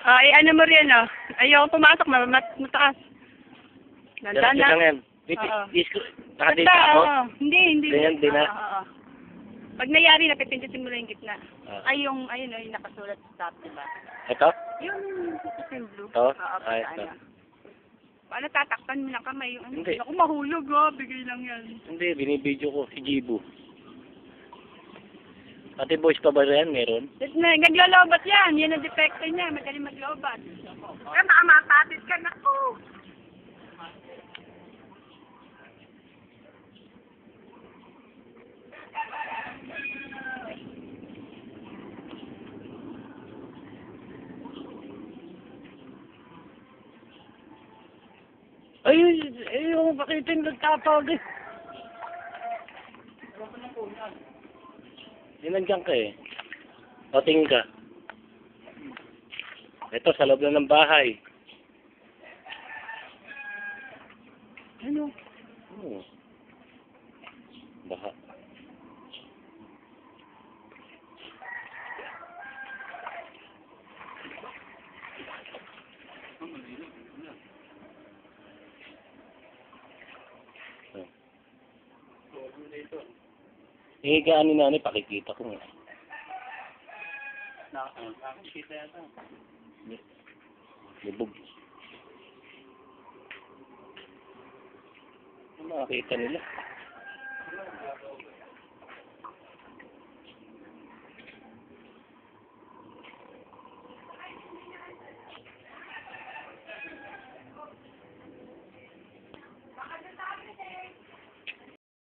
Ay, ano mo rin, oh. Ayaw pumasok, mataas. Nandaan na. Lang yan. Nakadate Basta, ako? Hindi. Ganyan din na? Oo. Pag nayari, napipindutin mo lang yung gitna. Ah. Ay, yung nakasulat sa top, diba? Ito? Yung blue. Ito? Oo, Ito. Paano tatakpan mo ng kamay? Yung, Hindi. Ako mahulog, oh. Bigay lang yan. Hindi, binibidyo ko si Jibu. Ate boys pa ba yan? Meron? Naglolobat yan. Yan ang depekto niya. Magaling maglobat. Kaya baka matatit ka na po. Yung pakitin nagtatawag eh. Nandiyan ka eh. O, tingin ka. Ito, sa loob na ng bahay. Ano? Oo. Baha. Higaan ni nanay, pakikita ko nga. Nakakita yata. Lubog. Nakakita nila.